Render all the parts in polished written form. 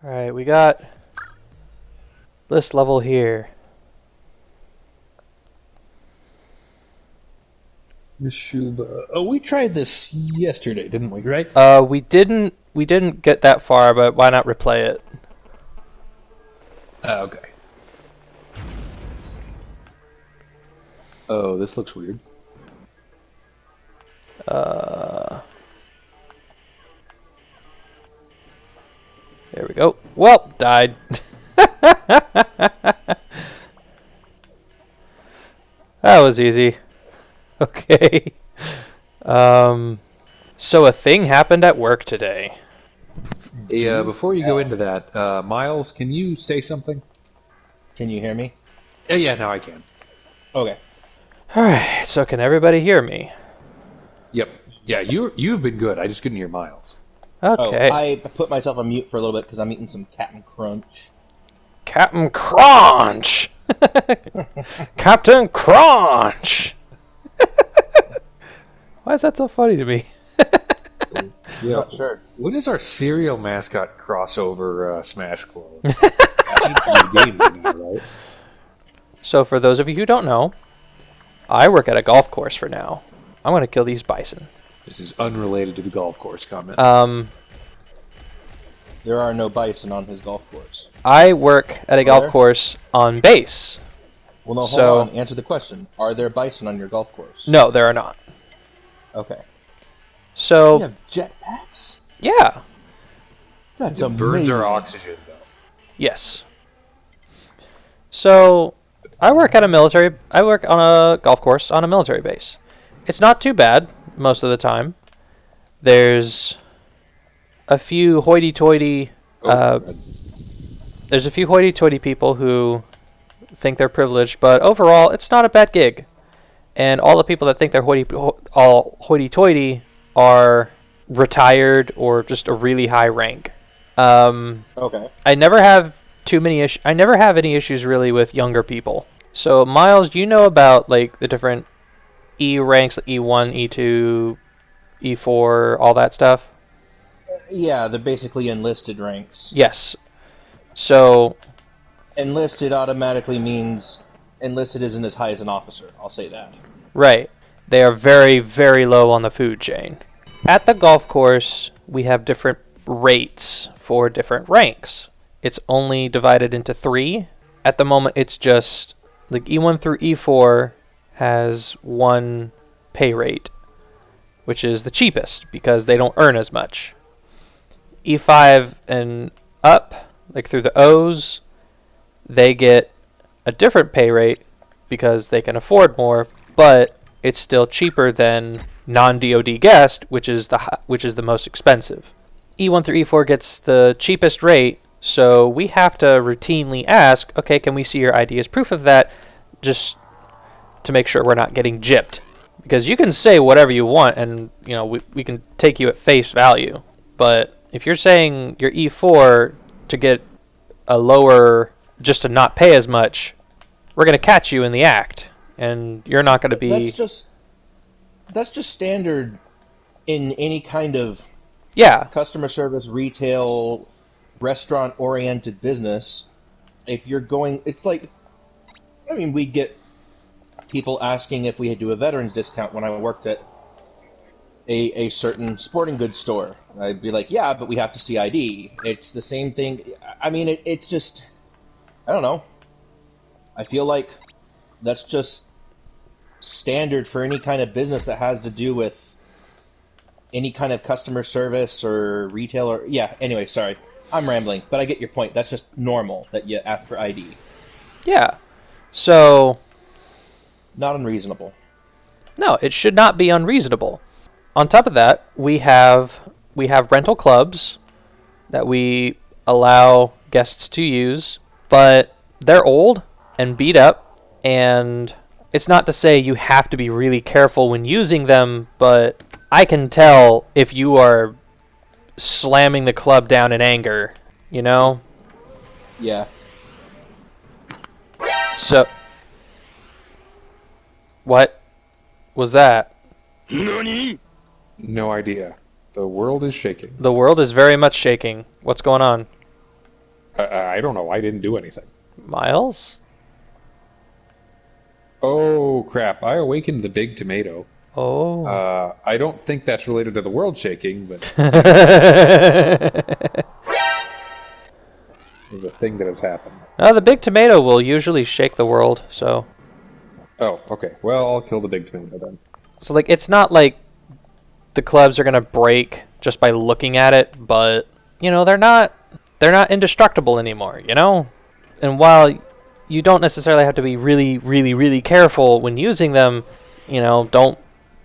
Alright, we got this level here. Oh, we tried this yesterday, didn't we? Right? We didn't get that far, but why not replay it? Okay. Oh, this looks weird. There we go. Well, died. That was easy. Okay. So a thing happened at work today. Hey, before you go into that, Miles, can you say something? Can you hear me? Yeah, now I can. Okay. Alright, so can everybody hear me? Yep. Yeah, you've been good. I just couldn't hear Miles. Okay. Oh, I put myself on mute for a little bit because I'm eating some Captain Crunch. Captain Crunch! Captain Crunch! Why is that so funny to me? Yeah, sure. When is our cereal mascot crossover Smash clone? That needs to be a game now, right? So for those of you who don't know, I work at a golf course for now. I'm going to kill these bison. This is unrelated to the golf course comment. There are no bison on his golf course. I work at a golf there? course on base. Well, no, So- hold on. Answer the question. Are there bison on your golf course? No, there are not. Okay. So, You have jetpacks? yeah. That's It amazing. burns our oxygen, though. Yes. So, I work on a golf course on a military base. It's not too bad most of the time. There's a few hoity-toity there's a few hoity-toity people who think they're privileged, but overall, it's not a bad gig. And all the people that think they're hoity-toity are retired or just a really high rank. Okay. I never have any issues really with younger people. So Miles, do you know about like the different E ranks, E1, E2, E4, all that stuff? Yeah, they're basically enlisted ranks. Yes. So Enlisted automatically means enlisted isn't as high as an officer. I'll say that. right, they are very, very low on the food chain. At the golf course, we have different rates for different ranks. It's only divided into 3. At the moment, it's just like E1 through E4 has one pay rate, which is the cheapest because they don't earn as much. E5 and up, like through the O's, they get a different pay rate because they can afford more, but it's still cheaper than non-DoD guest, which is the most expensive. E1 through E4 gets the cheapest rate, so we have to routinely ask, okay, can we see your ID as proof of that, just to make sure we're not getting gypped. Because you can say whatever you want, and we can take you at face value, but if you're saying you're E4 to get a lower, just to not pay as much, we're going to catch you in the act, and you're not going to be... That's just standard in any kind of customer service, retail, restaurant-oriented business. If you're going... It's like... I mean, we get people asking if we do a veterans discount when I worked at a certain sporting goods store. I'd be like, yeah, but we have to see ID. It's the same thing. I mean, it's just... I don't know. I feel like that's just standard for any kind of business that has to do with any kind of customer service or retail or... Yeah, anyway, sorry. I'm rambling, but I get your point. That's just normal that you ask for ID. Yeah. So... Not unreasonable. No, it should not be unreasonable. On top of that, we have rental clubs that we allow guests to use, but they're old and beat up, and it's not to say you have to be really careful when using them, but I can tell if you are slamming the club down in anger, you know? Yeah. So... What was that? No idea. The world is shaking. The world is very much shaking. What's going on? I don't know. I didn't do anything. Miles? Oh, crap. I awakened the big tomato. Oh. I don't think that's related to the world shaking, but there's a thing that has happened. The big tomato will usually shake the world, so... Oh, okay. Well, I'll kill the big tomato then. So, like, it's not like the clubs are gonna break just by looking at it, but, you know, they're not indestructible anymore, you know? And while you don't necessarily have to be really, really, really careful when using them, you know, don't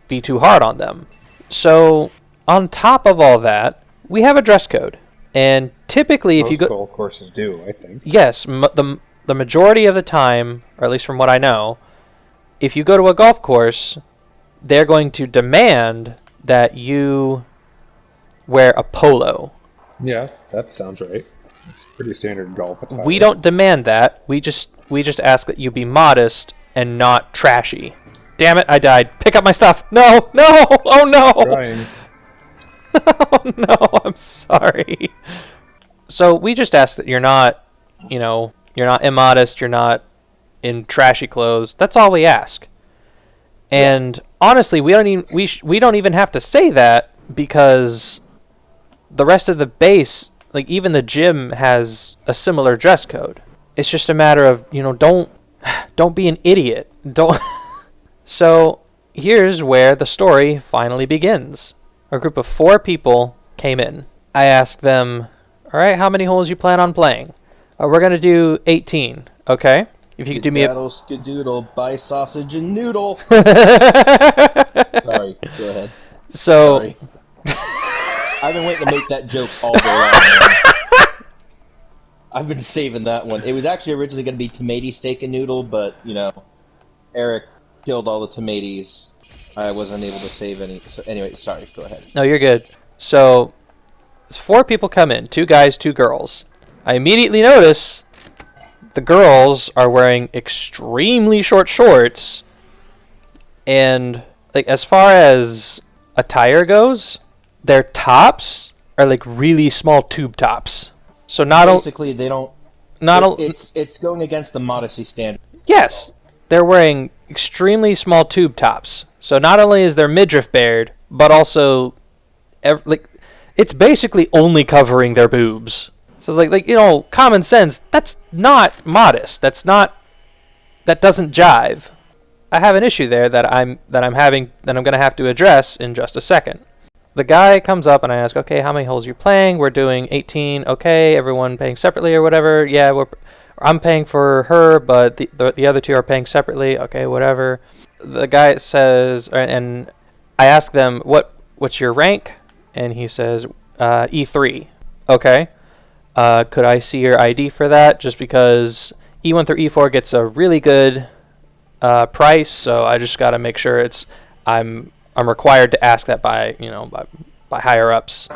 be too hard on them. So, on top of all that, we have a dress code. And typically, if you go... Most golf courses do, I think. Yes, the majority of the time, or at least from what I know, if you go to a golf course, they're going to demand that you wear a polo. Yeah, that sounds right. It's pretty standard golf attire. We don't demand that. We just ask that you be modest and not trashy. Damn it, I died. Pick up my stuff. No! No! Oh no! Trying. Oh no, I'm sorry. So we just ask that you're not, you know, you're not immodest, you're not in trashy clothes. That's all we ask. And honestly, we don't even have to say that because the rest of the base, like even the gym has a similar dress code. It's just a matter of, you know, don't be an idiot. Don't So, here's where the story finally begins. A group of 4 people came in. I asked them, all right, how many holes you plan on playing? We're going to do 18, okay? If you could do me a... Skedaddle, buy sausage and noodle. Sorry, go ahead. So... Sorry. I've been waiting to make that joke all day long. I've been saving that one. It was actually originally going to be tomato steak and noodle, but, you know, Eric killed all the tomatoes. I wasn't able to save any. So anyway, sorry, go ahead. No, you're good. So, 4 people come in, 2 guys, 2 girls. I immediately notice the girls are wearing extremely short shorts, and like as far as attire goes, their tops are like really small tube tops. So basically they don't. It's going against the modesty standard. Yes, they're wearing extremely small tube tops. So not only is their midriff bared, but also, it's basically only covering their boobs. So it's like you know, common sense. That's not modest. That doesn't jive. I have an issue there that I'm going to have to address in just a second. The guy comes up and I ask, okay, how many holes are you playing? We're doing 18. Okay, everyone paying separately or whatever. Yeah, I'm paying for her, but the other 2 are paying separately. Okay, whatever. The guy says, and I ask them, what's your rank? And he says, E3. Okay. Could I see your ID for that? Just because E1 through E4 gets a really good price, so I just got to make sure I'm required to ask that by higher ups.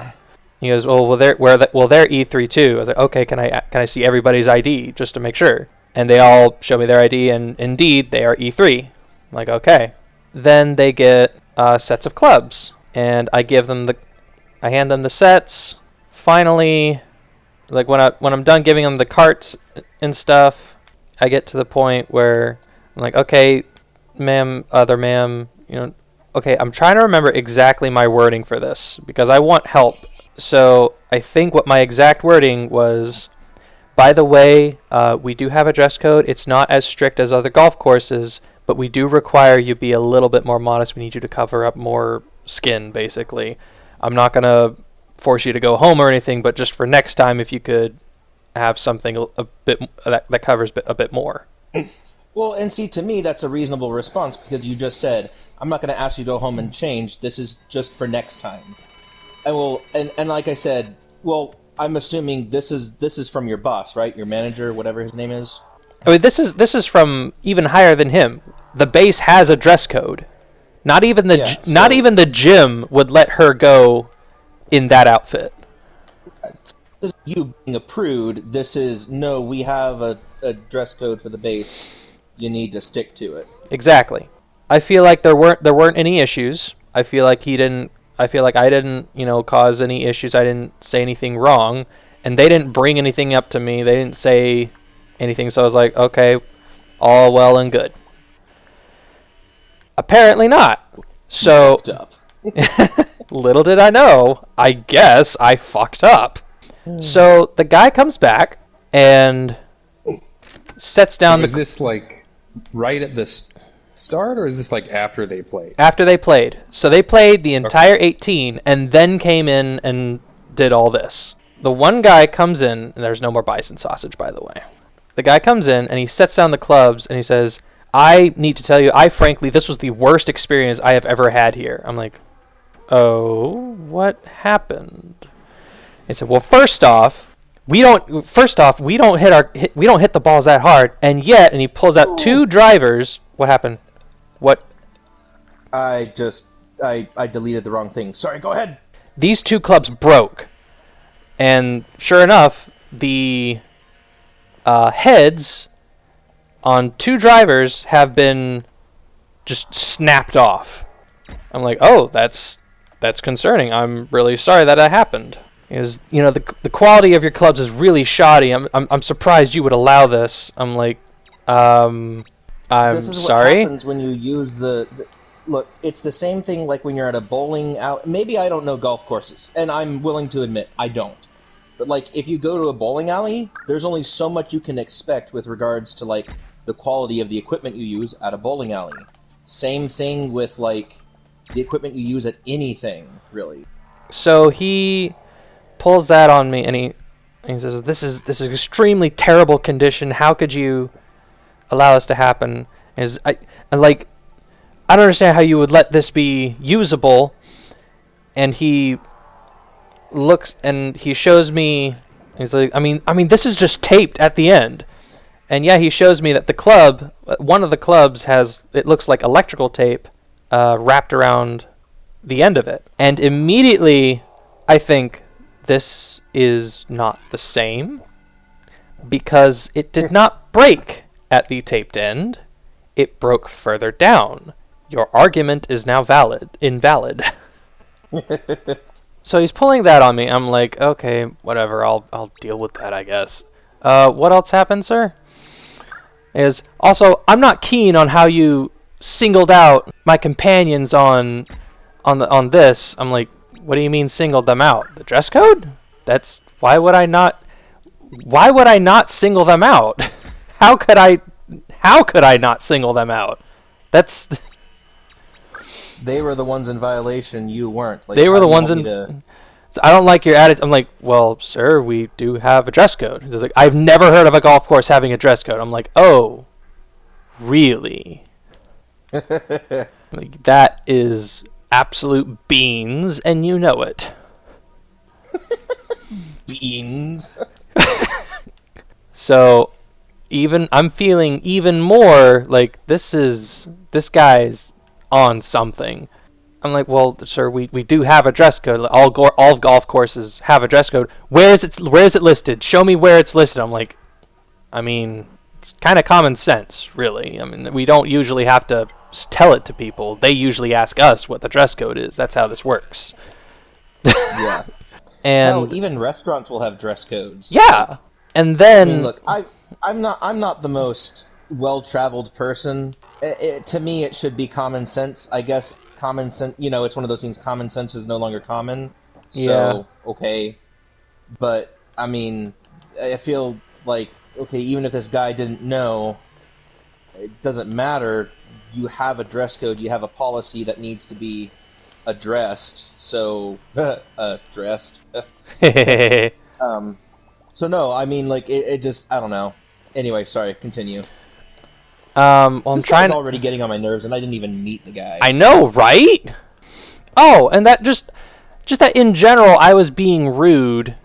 He goes, well, they're E3 too. I was like, okay, can I see everybody's ID just to make sure? And they all show me their ID, and indeed they are E3. I'm like, okay. Then they get sets of clubs, and I hand them the sets. Finally, like when I'm done giving them the carts and stuff, I get to the point where I'm like, okay, ma'am, you know, okay, I'm trying to remember exactly my wording for this because I want help. So I think what my exact wording was, by the way, we do have a dress code. It's not as strict as other golf courses, but we do require you be a little bit more modest. We need you to cover up more skin, basically. I'm not going to force you to go home or anything, but just for next time, if you could have something a bit that covers a bit more. Well, and see, to me, that's a reasonable response because you just said, I'm not going to ask you to go home and change. This is just for next time. And like I said, well, I'm assuming this is from your boss, right? Your manager, whatever his name is. I mean, this is from even higher than him. The base has a dress code. Not even the gym would let her go in that outfit. This is you being a prude. This is no. We have a dress code for the base. You need to stick to it. Exactly. I feel like there weren't any issues. I feel like I didn't, cause any issues. I didn't say anything wrong, And they didn't bring anything up to me. They didn't say anything. So I was like, okay, all well and good. Apparently not. So little did I know, I guess I fucked up. So the guy comes back and sets down. Is this like right at the start, or is this like after they played? After they played. So they played the entire 18 and then came in and did all this. The one guy comes in, and there's no more bison sausage, by the way. The guy comes in and he sets down the clubs and he says, I need to tell you, frankly, this was the worst experience I have ever had here. I'm like, oh, what happened? He said, well, first off, we don't hit the balls that hard, and he pulls out 2 drivers. What happened? What? I deleted the wrong thing. Sorry, go ahead. These 2 clubs broke, and sure enough, the heads on 2 drivers have been just snapped off. I'm like, oh, that's concerning. I'm really sorry that happened. The quality of your clubs is really shoddy. I'm surprised you would allow this. I'm like, I'm this is sorry. What happens when you use look, it's the same thing like when you're at a bowling alley. Maybe I don't know golf courses, and I'm willing to admit I don't. But like, if you go to a bowling alley, there's only so much you can expect with regards to like the quality of the equipment you use at a bowling alley. Same thing with like the equipment you use at anything, really. So he pulls that on me, and he says, "This is extremely terrible condition. How could you allow this to happen?" I don't understand how you would let this be usable. And he looks and he shows me. He's like, I mean, this is just taped at the end. And he shows me that the club, one of the clubs has, it looks like electrical tape wrapped around the end of it. And immediately, I think this is not the same, because it did not break at the taped end. It broke further down. Your argument is now invalid. So he's pulling that on me. I'm like, okay, whatever. I'll deal with that, I guess. What else happened, sir? Also, I'm not keen on how you singled out my companions on this. I'm like, what do you mean singled them out? The dress code? Why would I not single them out? How could I not single them out? They were the ones in violation, you weren't. Like, they were the ones in... I don't like your attitude. I'm like, well, sir, we do have a dress code. He's like, I've never heard of a golf course having a dress code. I'm like, oh, really? Like, that is absolute beans, and you know it. Beans. So, I'm feeling even more like this guy's on something. I'm like, well, sir, we do have a dress code. All golf courses have a dress code. Where is it listed? Show me where it's listed. I'm like, I mean, it's kind of common sense, really. I mean, we don't usually have to tell it to people. They usually ask us what the dress code is. That's how this works. Yeah. And hell, even restaurants will have dress codes. Yeah. And then, I mean, look, I'm not the most well-traveled person. To me, it should be common sense. I guess common sense, it's one of those things, common sense is no longer common. So, okay. But, I mean, I feel like, okay, even if this guy didn't know, it doesn't matter. You have a dress code, you have a policy that needs to be addressed. So, addressed. So no, I mean, like, it just, I don't know. Anyway, sorry, continue. This guy's already getting on my nerves, and I didn't even meet the guy. I know, right? Oh, and that just that in general, I was being rude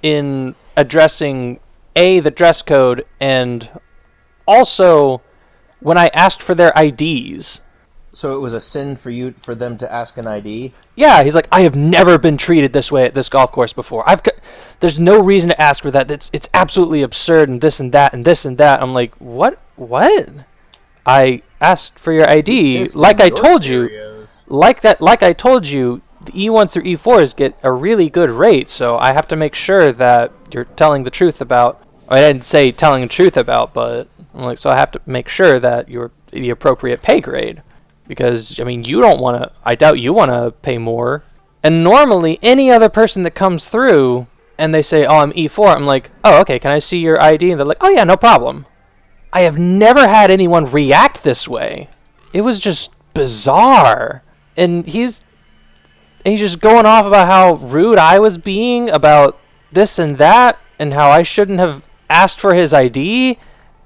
in addressing the dress code, and also when I asked for their IDs. So it was a sin for them to ask an ID? Yeah, he's like, I have never been treated this way at this golf course before. There's no reason to ask for that. It's absolutely absurd, and this and that and this and that. I'm like, what? I asked for your ID, like I told you. Like I told you, the E1s through E4s get a really good rate, so I have to make sure that you're telling the truth about. I didn't say telling the truth about, but so I have to make sure that you're the appropriate pay grade, because I mean you don't want to. I doubt you want to pay more. And normally any other person that comes through and they say, "Oh, I'm E4," I'm like, "Oh, okay. Can I see your ID?" And they're like, "Oh yeah, no problem." I have never had anyone react this way. It was just bizarre, and he's just going off about how rude I was being about this and that, and how I shouldn't have asked for his ID,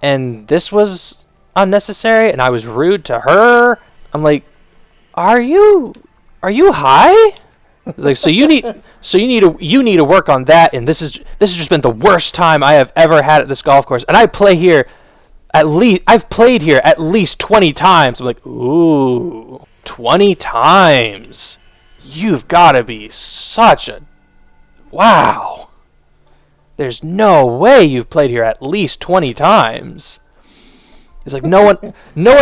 and this was unnecessary, and I was rude to her. I'm like, are you high? It's like, so you need to work on that, and this has just been the worst time I have ever had at this golf course, and I've played here at least 20 times. I'm like, ooh, 20 times. You've got to be such a... Wow. There's no way you've played here at least 20 times. It's like no one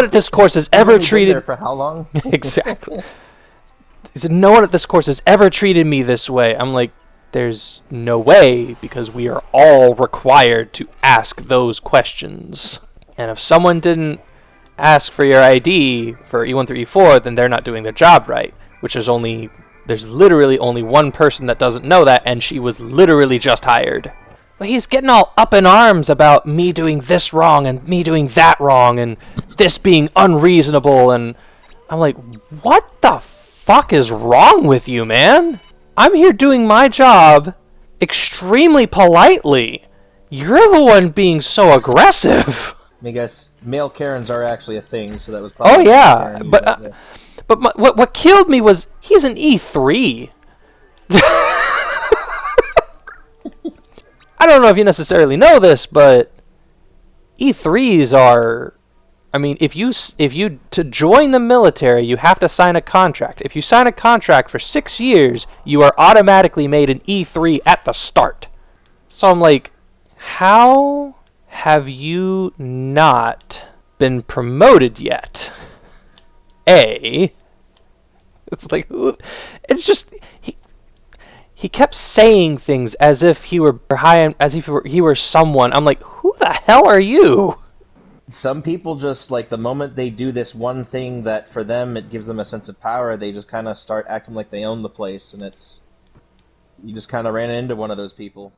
at this course has ever treated... Been there for how long? Exactly. He said, no one at this course has ever treated me this way. I'm like, there's no way, because we are all required to ask those questions. And if someone didn't ask for your ID for E1 through E4, then they're not doing their job right. There's literally only one person that doesn't know that, and she was literally just hired. But he's getting all up in arms about me doing this wrong and me doing that wrong and this being unreasonable, and I'm like, what the fuck is wrong with you, man? I'm here doing my job extremely politely. You're the one being so aggressive. I guess male Karens are actually a thing, so that was probably... Oh yeah, but what killed me was he's an E3. I don't know if you necessarily know this, but E3s are... I mean, if you to join the military, you have to sign a contract. If you sign a contract for 6 years, you are automatically made an E3 at the start. So I'm like, how have you not been promoted yet? It's like, it's just he kept saying things as if he were high, as if he were someone. I'm like, who the hell are you? Some people just, like, the moment they do this one thing that for them it gives them a sense of power, they just kind of start acting like they own the place, and you just kind of ran into one of those people.